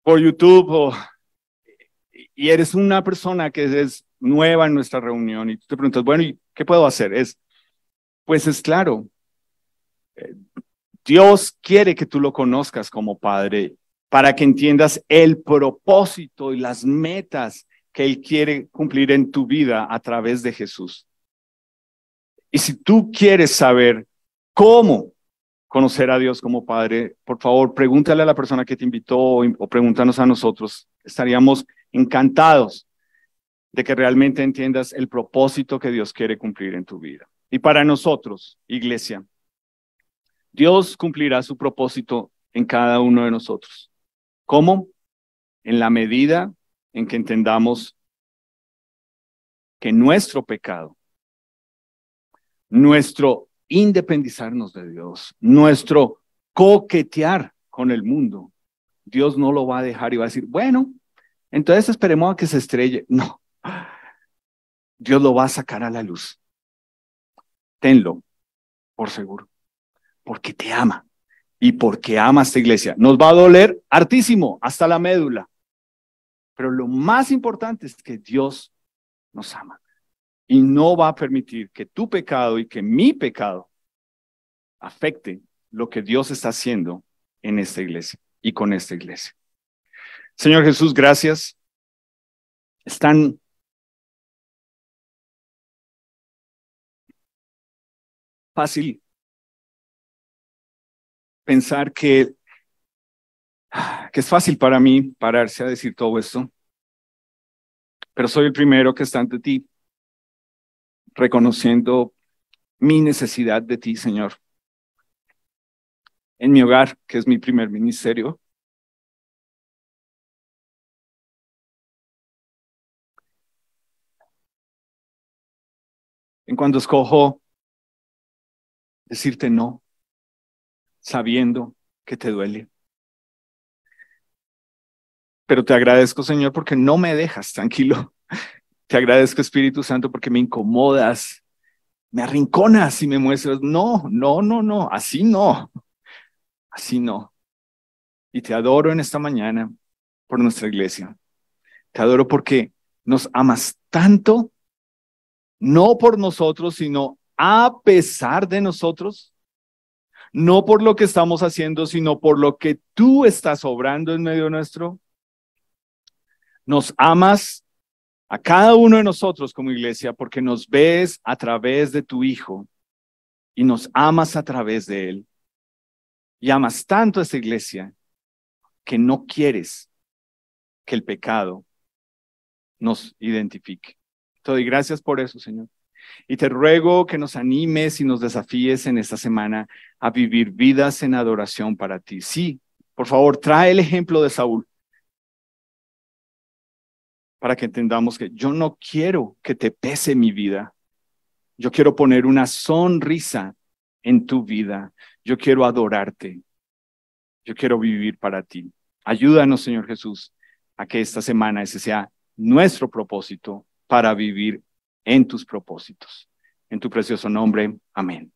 por YouTube y eres una persona que es nueva en nuestra reunión y tú te preguntas, bueno, ¿y qué puedo hacer? Pues es claro, Dios quiere que tú lo conozcas como Padre para que entiendas el propósito y las metas que Él quiere cumplir en tu vida a través de Jesús. Y si tú quieres saber cómo conocer a Dios como Padre, por favor, pregúntale a la persona que te invitó o pregúntanos a nosotros. Estaríamos encantados de que realmente entiendas el propósito que Dios quiere cumplir en tu vida. Y para nosotros, iglesia, Dios cumplirá su propósito en cada uno de nosotros. ¿Cómo? En la medida en que entendamos que nuestro pecado, nuestro independizarnos de Dios, nuestro coquetear con el mundo, Dios no lo va a dejar y va a decir, bueno, entonces esperemos a que se estrelle. No, Dios lo va a sacar a la luz. Tenlo por seguro, porque te ama y porque ama a esta iglesia. Nos va a doler hartísimo hasta la médula, pero lo más importante es que Dios nos ama y no va a permitir que tu pecado y que mi pecado afecte lo que Dios está haciendo en esta iglesia y con esta iglesia. Señor Jesús, gracias. Es tan fácil pensar que es fácil para mí pararse a decir todo esto, pero soy el primero que está ante ti, reconociendo mi necesidad de ti, Señor. En mi hogar, que es mi primer ministerio, en cuando escojo decirte no, sabiendo que te duele. Pero te agradezco, Señor, porque no me dejas tranquilo. Te agradezco, Espíritu Santo, porque me incomodas, me arrinconas y me muestras, no, no, no, no, así no, así no. Y te adoro en esta mañana por nuestra iglesia. Te adoro porque nos amas tanto, no por nosotros, sino a pesar de nosotros. No por lo que estamos haciendo, sino por lo que tú estás obrando en medio nuestro. Nos amas a cada uno de nosotros como iglesia porque nos ves a través de tu Hijo y nos amas a través de Él. Y amas tanto a esta iglesia que no quieres que el pecado nos identifique. Te doy gracias por eso, Señor. Y te ruego que nos animes y nos desafíes en esta semana a vivir vidas en adoración para ti. Sí, por favor, trae el ejemplo de Saúl para que entendamos que yo no quiero que te pese mi vida. Yo quiero poner una sonrisa en tu vida. Yo quiero adorarte. Yo quiero vivir para ti. Ayúdanos, Señor Jesús, a que esta semana ese sea nuestro propósito para vivir en tus propósitos. En tu precioso nombre, amén.